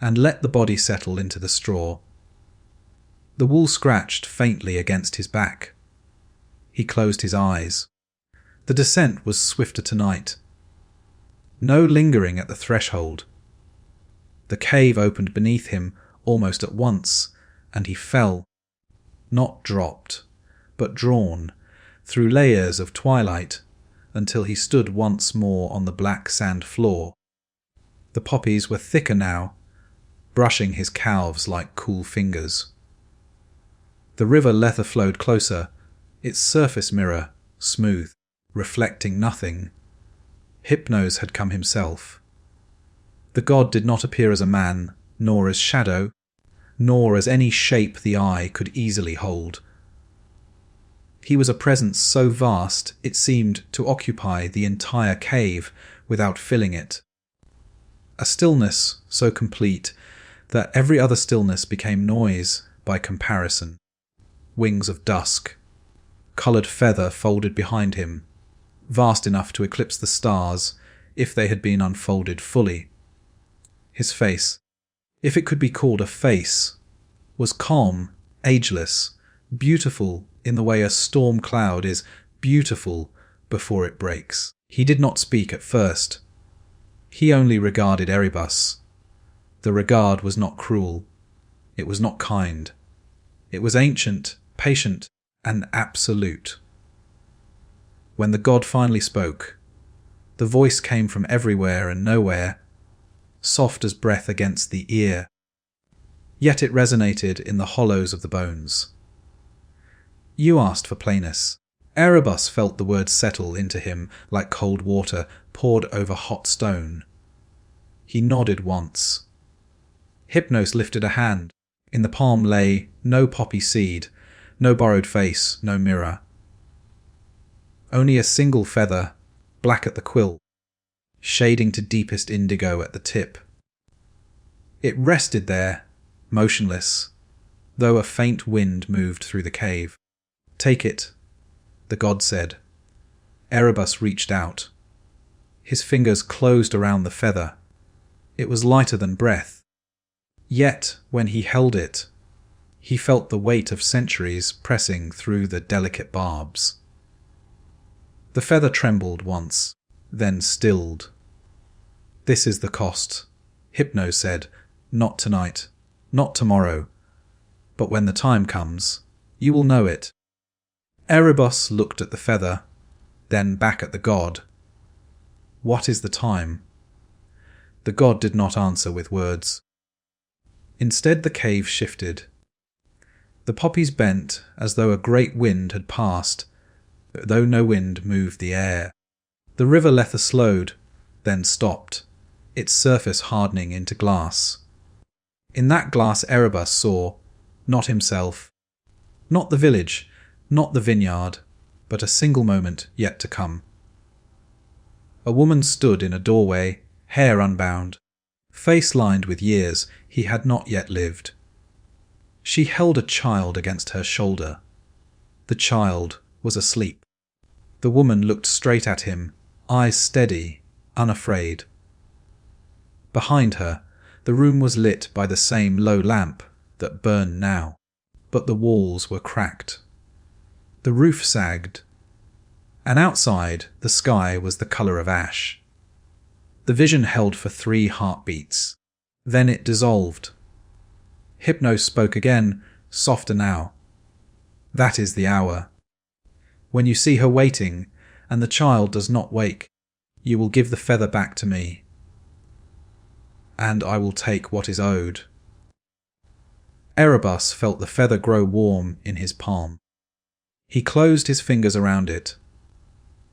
and let the body settle into the straw. The wool scratched faintly against his back. He closed his eyes. The descent was swifter tonight. No lingering at the threshold. The cave opened beneath him almost at once, and he fell, not dropped, but drawn, through layers of twilight, until he stood once more on the black sand floor. The poppies were thicker now, brushing his calves like cool fingers. The river Lether flowed closer, its surface mirror smooth, reflecting nothing. Hypnos had come himself. The god did not appear as a man, nor as shadow, nor as any shape the eye could easily hold. He was a presence so vast it seemed to occupy the entire cave without filling it. A stillness so complete that every other stillness became noise by comparison. Wings of dusk, coloured feather folded behind him, vast enough to eclipse the stars if they had been unfolded fully. His face, if it could be called a face, was calm, ageless, beautiful in the way a storm cloud is beautiful before it breaks. He did not speak at first. He only regarded Erebus. The regard was not cruel. It was not kind. It was ancient, patient, and absolute. When the god finally spoke, the voice came from everywhere and nowhere, soft as breath against the ear. Yet it resonated in the hollows of the bones. You asked for plainness. Erebus felt the words settle into him like cold water poured over hot stone. He nodded once. Hypnos lifted a hand. In the palm lay no poppy seed, no borrowed face, no mirror. Only a single feather, black at the quill, shading to deepest indigo at the tip. It rested there, motionless, though a faint wind moved through the cave. Take it, the god said. Erebus reached out. His fingers closed around the feather. It was lighter than breath. Yet, when he held it, he felt the weight of centuries pressing through the delicate barbs. The feather trembled once, then stilled. This is the cost, Hypno said. Not tonight, not tomorrow, but when the time comes, you will know it. Erebus looked at the feather, then back at the god. What is the time? The god did not answer with words. Instead the cave shifted. The poppies bent as though a great wind had passed, though no wind moved the air. The river Lether slowed, then stopped, its surface hardening into glass. In that glass Erebus saw, not himself, not the village, not the vineyard, but a single moment yet to come. A woman stood in a doorway, hair unbound, face lined with years he had not yet lived. She held a child against her shoulder. The child was asleep. The woman looked straight at him, eyes steady, unafraid. Behind her, the room was lit by the same low lamp that burned now, but the walls were cracked. The roof sagged, and outside the sky was the colour of ash. The vision held for 3 heartbeats. Then it dissolved. Hypno spoke again, softer now. That is the hour. When you see her waiting, and the child does not wake, you will give the feather back to me, and I will take what is owed. Erebus felt the feather grow warm in his palm. He closed his fingers around it.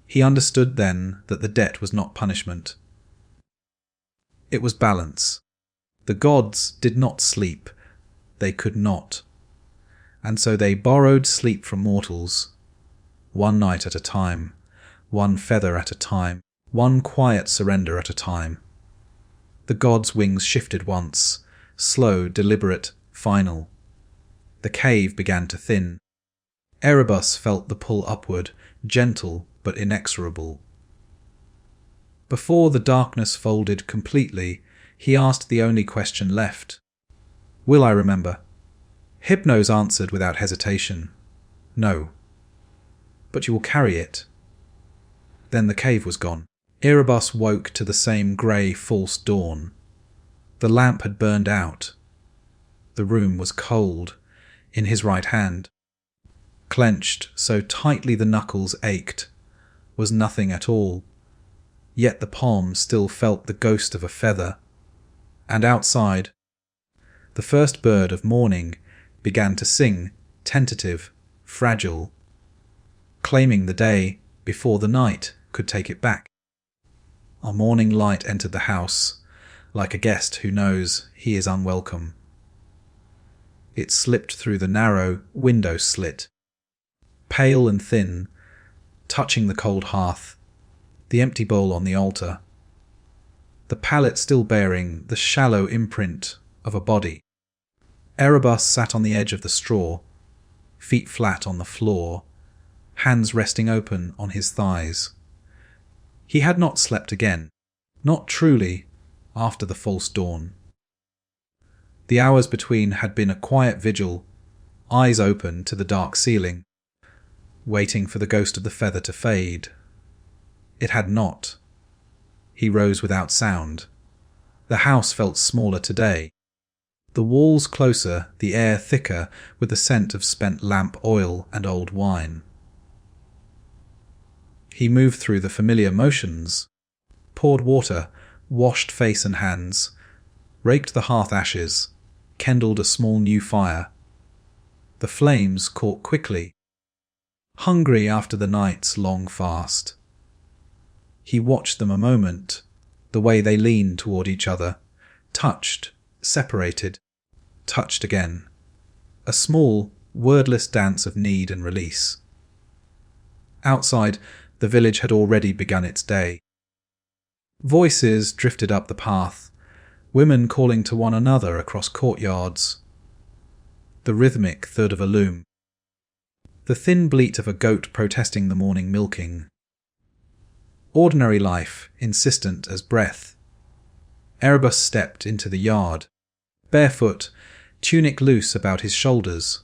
He understood then that the debt was not punishment. It was balance. The gods did not sleep. They could not. And so they borrowed sleep from mortals, one night at a time, one feather at a time, one quiet surrender at a time. The gods' wings shifted once, slow, deliberate, final. The cave began to thin. Erebus felt the pull upward, gentle but inexorable. Before the darkness folded completely, he asked the only question left. "Will I remember?" Hypnos answered without hesitation. "No." "But you will carry it." Then the cave was gone. Erebus woke to the same grey false dawn. The lamp had burned out. The room was cold, in his right hand. Clenched so tightly the knuckles ached, was nothing at all. Yet the palm still felt the ghost of a feather. And outside, the first bird of morning began to sing, tentative, fragile, claiming the day before the night could take it back. A morning light entered the house, like a guest who knows he is unwelcome. It slipped through the narrow window slit, pale and thin, touching the cold hearth, the empty bowl on the altar, the palette still bearing the shallow imprint of a body. Erebus sat on the edge of the straw, feet flat on the floor, hands resting open on his thighs. He had not slept again, not truly, after the false dawn. The hours between had been a quiet vigil, eyes open to the dark ceiling, waiting for the ghost of the feather to fade. It had not. He rose without sound. The house felt smaller today. The walls closer, the air thicker with the scent of spent lamp oil and old wine. He moved through the familiar motions, poured water, washed face and hands, raked the hearth ashes, kindled a small new fire. The flames caught quickly, hungry after the night's long fast. He watched them a moment, the way they leaned toward each other, touched, separated, touched again. A small, wordless dance of need and release. Outside, the village had already begun its day. Voices drifted up the path, women calling to one another across courtyards. The rhythmic thud of a loom. The thin bleat of a goat protesting the morning milking. Ordinary life, insistent as breath. Erebus stepped into the yard, barefoot, tunic loose about his shoulders.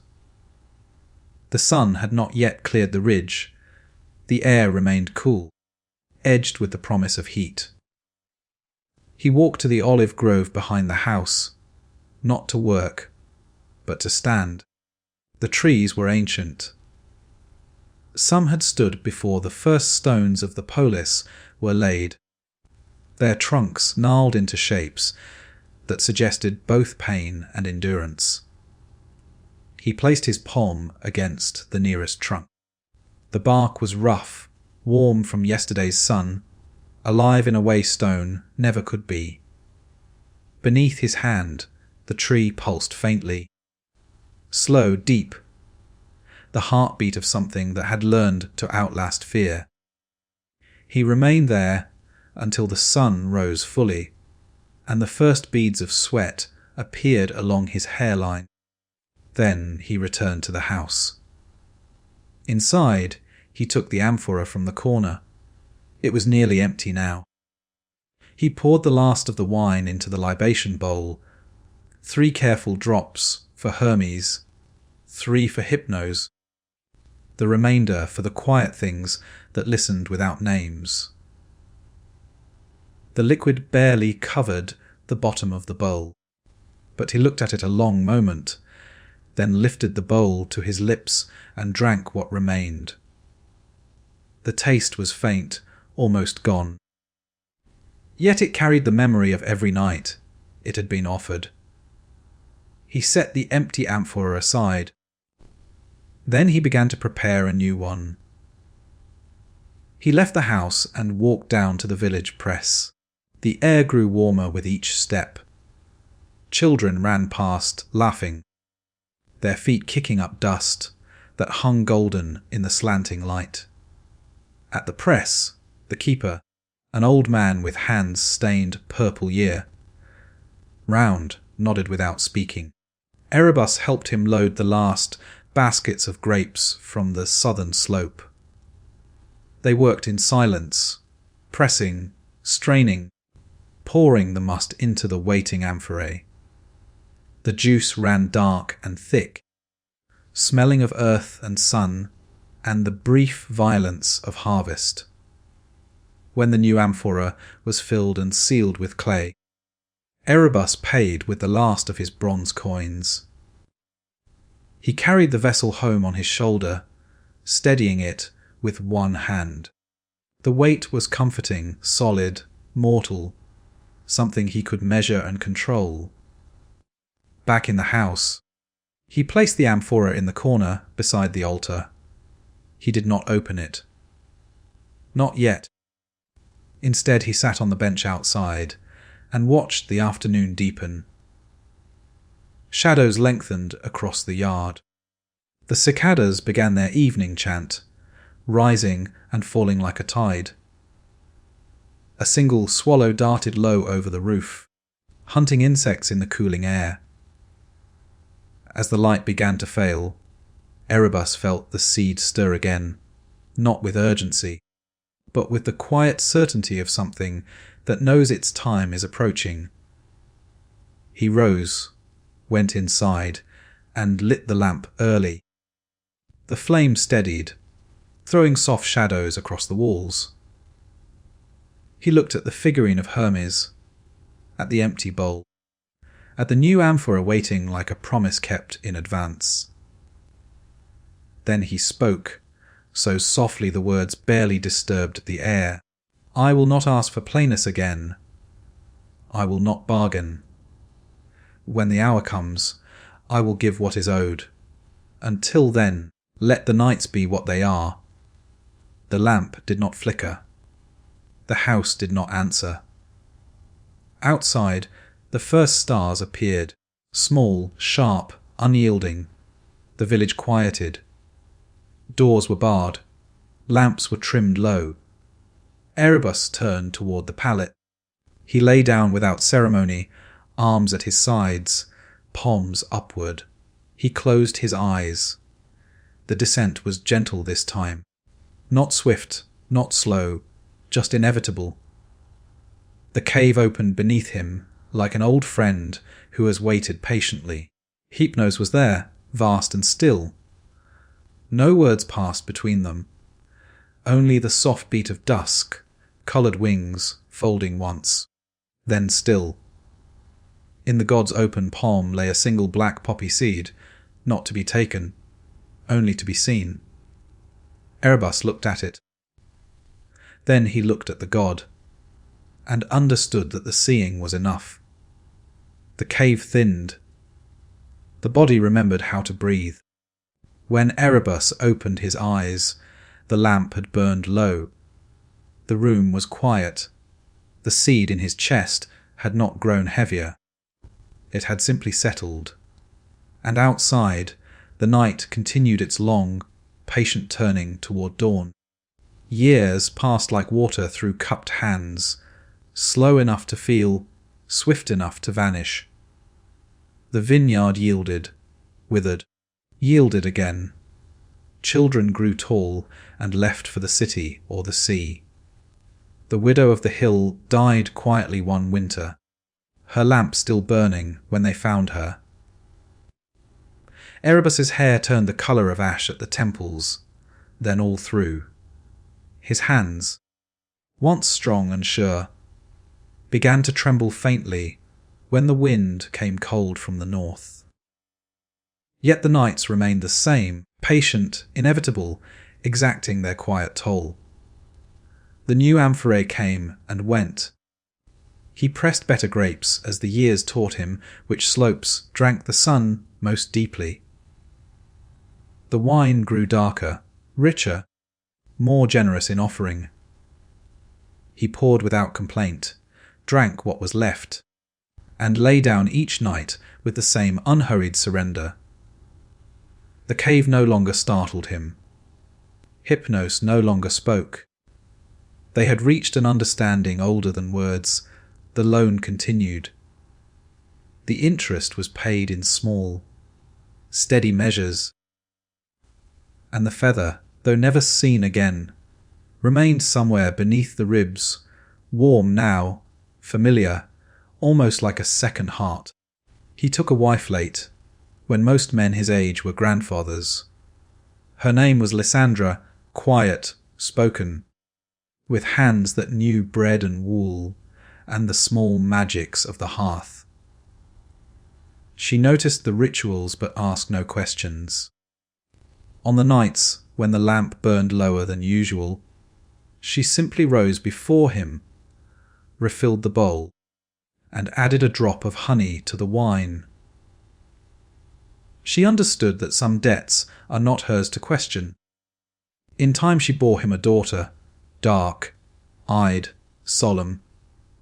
The sun had not yet cleared the ridge. The air remained cool, edged with the promise of heat. He walked to the olive grove behind the house, not to work, but to stand. The trees were ancient. Some had stood before the first stones of the polis were laid, their trunks gnarled into shapes that suggested both pain and endurance. He placed his palm against the nearest trunk. The bark was rough, warm from yesterday's sun, alive in a way stone never could be. Beneath his hand, the tree pulsed faintly. Slow, deep. The heartbeat of something that had learned to outlast fear. He remained there until the sun rose fully, and the first beads of sweat appeared along his hairline. Then he returned to the house. Inside, he took the amphora from the corner. It was nearly empty now. He poured the last of the wine into the libation bowl. 3 careful drops for Hermes, 3 for Hypnos, the remainder for the quiet things that listened without names. The liquid barely covered the bottom of the bowl, but he looked at it a long moment, then lifted the bowl to his lips and drank what remained. The taste was faint, almost gone. Yet it carried the memory of every night it had been offered. He set the empty amphora aside. Then he began to prepare a new one. He left the house and walked down to the village press. The air grew warmer with each step. Children ran past, laughing, their feet kicking up dust that hung golden in the slanting light. At the press, the keeper, an old man with hands stained purple year, Round nodded without speaking. Erebus helped him load the last baskets of grapes from the southern slope. They worked in silence, pressing, straining, pouring the must into the waiting amphorae. The juice ran dark and thick, smelling of earth and sun and the brief violence of harvest. When the new amphora was filled and sealed with clay, Erebus paid with the last of his bronze coins. He carried the vessel home on his shoulder, steadying it with one hand. The weight was comforting, solid, mortal, something he could measure and control. Back in the house, he placed the amphora in the corner beside the altar. He did not open it. Not yet. Instead, he sat on the bench outside and watched the afternoon deepen. Shadows lengthened across the yard. The cicadas began their evening chant, rising and falling like a tide. A single swallow darted low over the roof, hunting insects in the cooling air. As the light began to fail, Erebus felt the seed stir again, not with urgency, but with the quiet certainty of something that knows its time is approaching. He rose, went inside, and lit the lamp early. The flame steadied, throwing soft shadows across the walls. He looked at the figurine of Hermes, at the empty bowl, at the new amphora waiting like a promise kept in advance. Then he spoke, so softly the words barely disturbed the air. I will not ask for plainness again. I will not bargain. When the hour comes, I will give what is owed. Until then, let the nights be what they are. The lamp did not flicker. The house did not answer. Outside, the first stars appeared, small, sharp, unyielding. The village quieted. Doors were barred. Lamps were trimmed low. Erebus turned toward the pallet. He lay down without ceremony, arms at his sides, palms upward. He closed his eyes. The descent was gentle this time. Not swift, not slow, just inevitable. The cave opened beneath him, like an old friend who has waited patiently. Hypnos was there, vast and still. No words passed between them. Only the soft beat of dusk, coloured wings, folding once, then still. In the god's open palm lay a single black poppy seed, not to be taken, only to be seen. Erebus looked at it. Then he looked at the god, and understood that the seeing was enough. The cave thinned. The body remembered how to breathe. When Erebus opened his eyes, the lamp had burned low. The room was quiet. The seed in his chest had not grown heavier. It had simply settled. And outside, the night continued its long, patient turning toward dawn. Years passed like water through cupped hands, slow enough to feel, swift enough to vanish. The vineyard yielded, withered, yielded again. Children grew tall and left for the city or the sea. The widow of the hill died quietly one winter, her lamp still burning when they found her. Erebus's hair turned the colour of ash at the temples, then all through. His hands, once strong and sure, began to tremble faintly when the wind came cold from the north. Yet the nights remained the same, patient, inevitable, exacting their quiet toll. The new amphorae came and went. He pressed better grapes as the years taught him which slopes drank the sun most deeply. The wine grew darker, richer, more generous in offering. He poured without complaint, drank what was left, and lay down each night with the same unhurried surrender. The cave no longer startled him. Hypnos no longer spoke. They had reached an understanding older than words. The loan continued. The interest was paid in small, steady measures. And the feather, though never seen again, remained somewhere beneath the ribs, warm now, familiar, almost like a second heart. He took a wife late, when most men his age were grandfathers. Her name was Lysandra, quiet, spoken, with hands that knew bread and wool and the small magics of the hearth. She noticed the rituals but asked no questions. On the nights when the lamp burned lower than usual, she simply rose before him, refilled the bowl, and added a drop of honey to the wine. She understood that some debts are not hers to question. In time she bore him a daughter, dark-eyed, solemn,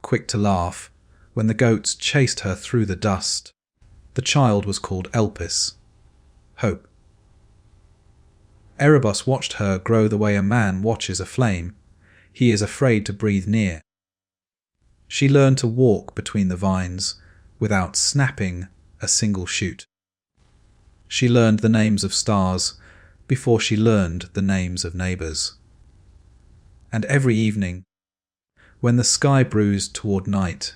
quick to laugh, when the goats chased her through the dust. The child was called Elpis, hope. Erebus watched her grow the way a man watches a flame. He is afraid to breathe near. She learned to walk between the vines without snapping a single shoot. She learned the names of stars before she learned the names of neighbours. And every evening, when the sky bruised toward night,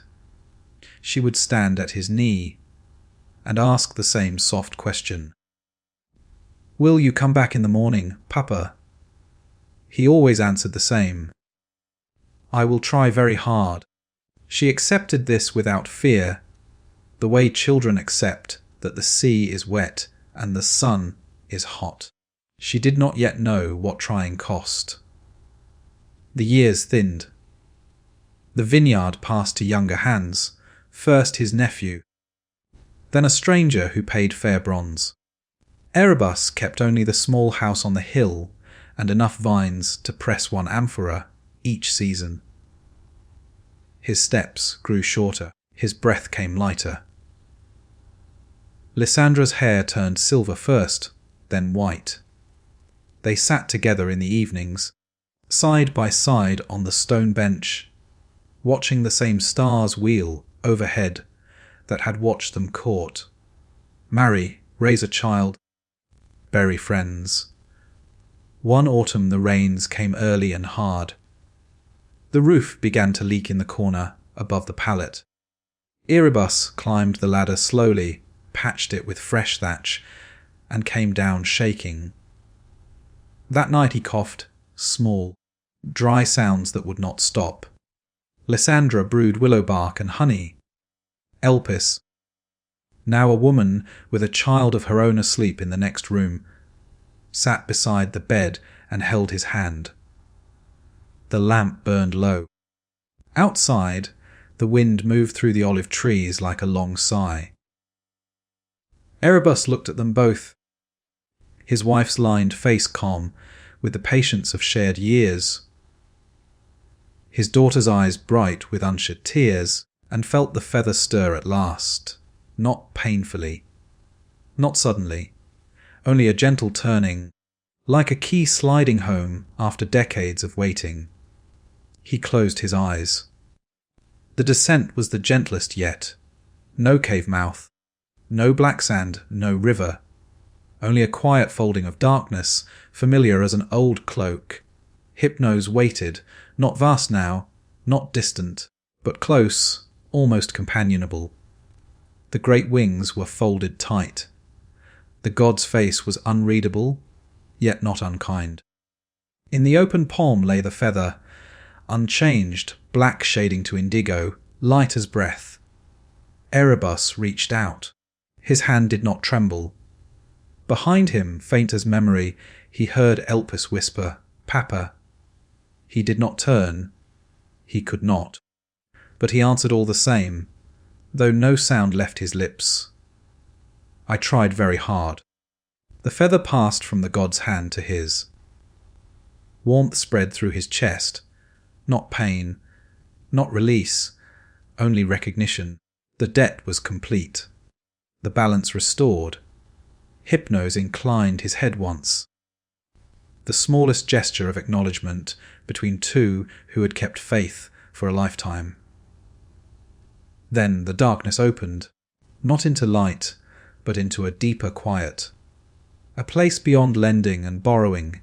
she would stand at his knee and ask the same soft question. "Will you come back in the morning, Papa?" He always answered the same. "I will try very hard." She accepted this without fear, the way children accept that the sea is wet and the sun is hot. She did not yet know what trying cost. The years thinned. The vineyard passed to younger hands, first his nephew, then a stranger who paid fair bronze. Erebus kept only the small house on the hill and enough vines to press one amphora each season. His steps grew shorter, his breath came lighter. Lysandra's hair turned silver first, then white. They sat together in the evenings, side by side on the stone bench, watching the same stars wheel overhead that had watched them court, marry, raise a child, bury friends. One autumn the rains came early and hard. The roof began to leak in the corner above the pallet. Erebus climbed the ladder slowly, patched it with fresh thatch, and came down shaking. That night he coughed, small, dry sounds that would not stop. Lysandra brewed willow bark and honey. Elpis, now a woman with a child of her own asleep in the next room, sat beside the bed and held his hand. The lamp burned low. Outside, the wind moved through the olive trees like a long sigh. Erebus looked at them both, his wife's lined face calm with the patience of shared years, his daughter's eyes bright with unshed tears, and felt the feather stir at last, not painfully, not suddenly, only a gentle turning, like a key sliding home after decades of waiting. He closed his eyes. The descent was the gentlest yet. No cave mouth, no black sand, no river. Only a quiet folding of darkness, familiar as an old cloak. Hypnos waited, not vast now, not distant, but close, almost companionable. The great wings were folded tight. The god's face was unreadable, yet not unkind. In the open palm lay the feather, unchanged, black shading to indigo, light as breath. Erebus reached out. His hand did not tremble. Behind him, faint as memory, he heard Elpis whisper, "Papa." He did not turn. He could not. But he answered all the same, though no sound left his lips. I tried very hard. The feather passed from the god's hand to his. Warmth spread through his chest. Not pain, not release, only recognition. The debt was complete. The balance restored. Hypnos inclined his head once. The smallest gesture of acknowledgement between two who had kept faith for a lifetime. Then the darkness opened, not into light, but into a deeper quiet. A place beyond lending and borrowing,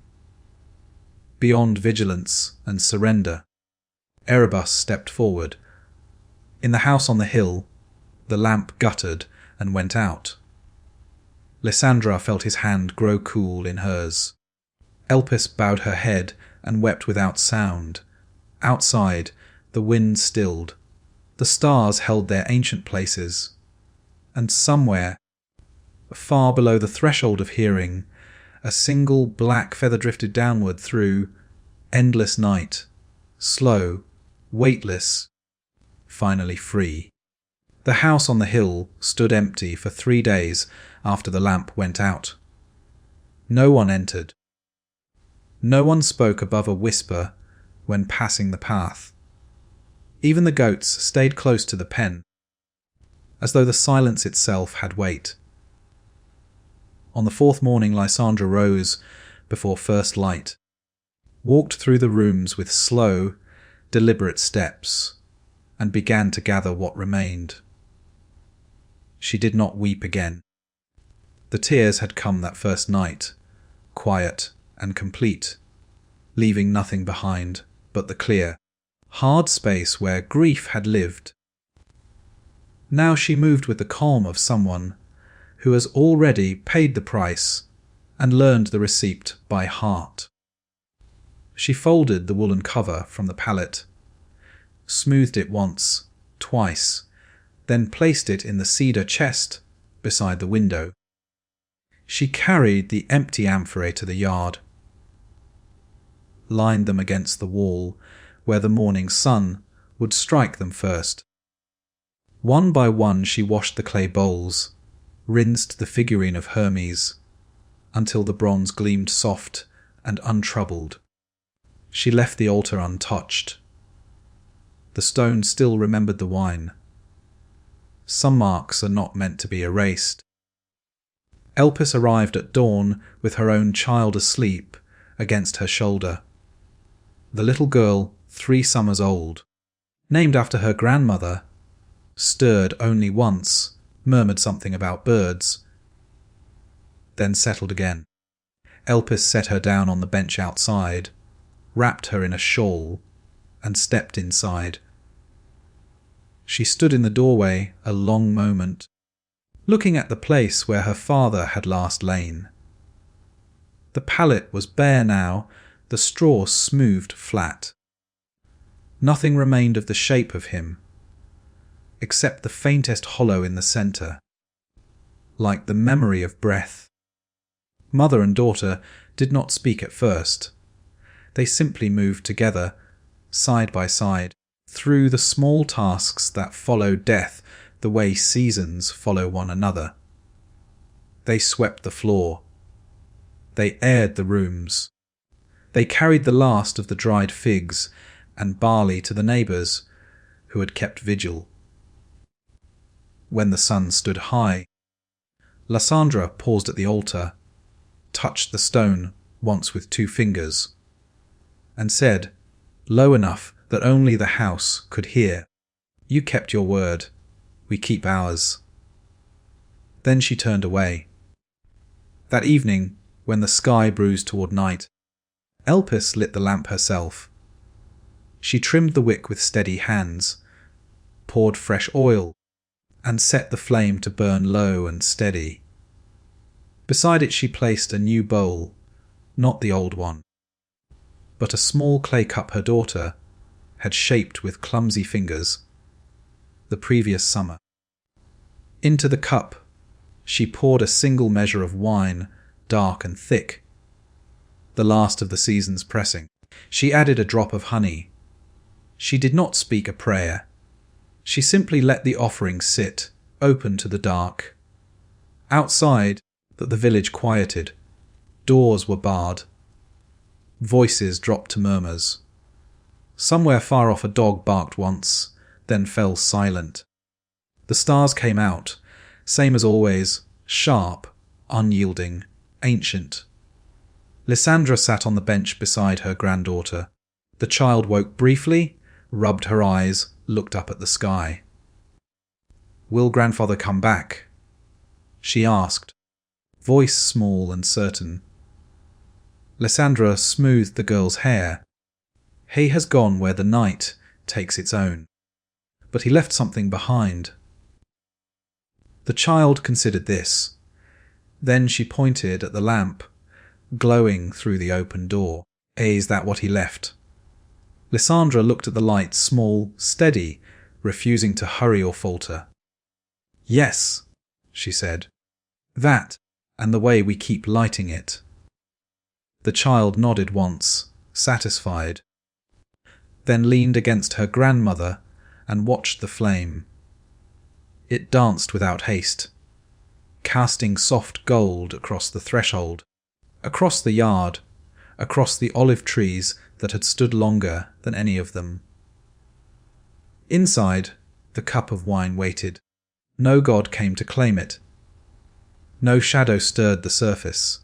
beyond vigilance and surrender. Erebus stepped forward. In the house on the hill, the lamp guttered and went out. Lysandra felt his hand grow cool in hers. Elpis bowed her head and wept without sound. Outside, the wind stilled. The stars held their ancient places. And somewhere, far below the threshold of hearing, a single black feather drifted downward through endless night, slow, weightless, finally free. The house on the hill stood empty for 3 days after the lamp went out. No one entered. No one spoke above a whisper when passing the path. Even the goats stayed close to the pen, as though the silence itself had weight. On the 4th morning, Lysandra rose before first light, walked through the rooms with slow, deliberate steps, and began to gather what remained. She did not weep again. The tears had come that first night, quiet and complete, leaving nothing behind but the clear, hard space where grief had lived. Now she moved with the calm of someone who has already paid the price and learned the receipt by heart. She folded the woolen cover from the pallet, smoothed it once, twice, then placed it in the cedar chest beside the window. She carried the empty amphorae to the yard, lined them against the wall where the morning sun would strike them first. One by one she washed the clay bowls, rinsed the figurine of Hermes, until the bronze gleamed soft and untroubled. She left the altar untouched. The stone still remembered the wine. Some marks are not meant to be erased. Elpis arrived at dawn with her own child asleep against her shoulder. The little girl, 3 summers old, named after her grandmother, stirred only once, murmured something about birds, then settled again. Elpis set her down on the bench outside, wrapped her in a shawl, and stepped inside. She stood in the doorway a long moment, looking at the place where her father had last lain. The pallet was bare now, the straw smoothed flat. Nothing remained of the shape of him, except the faintest hollow in the centre, like the memory of breath. Mother and daughter did not speak at first. They simply moved together, side by side, through the small tasks that follow death the way seasons follow one another. They swept the floor. They aired the rooms. They carried the last of the dried figs and barley to the neighbours who had kept vigil. When the sun stood high, Lysandra paused at the altar, touched the stone once with 2 fingers, and said, low enough that only the house could hear, "You kept your word. We keep ours." Then she turned away. That evening, when the sky bruised toward night, Elpis lit the lamp herself. She trimmed the wick with steady hands, poured fresh oil, and set the flame to burn low and steady. Beside it she placed a new bowl, not the old one, but a small clay cup her daughter had shaped with clumsy fingers the previous summer. Into the cup she poured a single measure of wine, dark and thick, the last of the season's pressing. She added a drop of honey. She did not speak a prayer. She simply let the offering sit, open to the dark. Outside, that the village quieted. Doors were barred. Voices dropped to murmurs. Somewhere far off a dog barked once, then fell silent. The stars came out, same as always, sharp, unyielding, ancient. Lysandra sat on the bench beside her granddaughter. The child woke briefly, rubbed her eyes, looked up at the sky. "Will grandfather come back?" she asked, voice small and certain. Lysandra smoothed the girl's hair. "He has gone where the night takes its own. But he left something behind. The child considered this. Then she pointed at the lamp, glowing through the open door. Is that what he left? Lysandra looked at the light, small, steady, refusing to hurry or falter. Yes, she said. That, and the way we keep lighting it. The child nodded once, satisfied, then leaned against her grandmother and watched the flame. It danced without haste, casting soft gold across the threshold, across the yard, across the olive trees that had stood longer than any of them. Inside, the cup of wine waited. No god came to claim it. No shadow stirred the surface.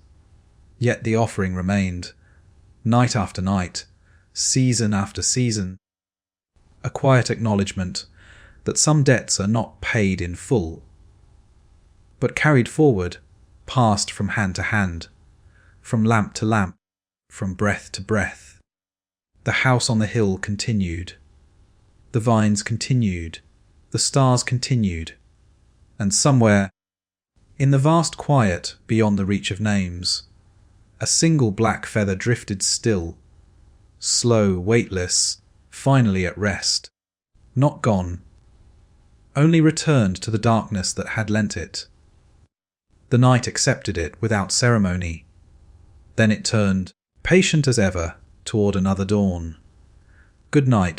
Yet the offering remained, night after night, season after season. A quiet acknowledgement that some debts are not paid in full, but carried forward, passed from hand to hand, from lamp to lamp, from breath to breath. The house on the hill continued. The vines continued. The stars continued. And somewhere, in the vast quiet beyond the reach of names, a single black feather drifted still, slow, weightless, finally at rest. Not gone, only returned to the darkness that had lent it. The night accepted it without ceremony. Then it turned, patient as ever, toward another dawn. Good night,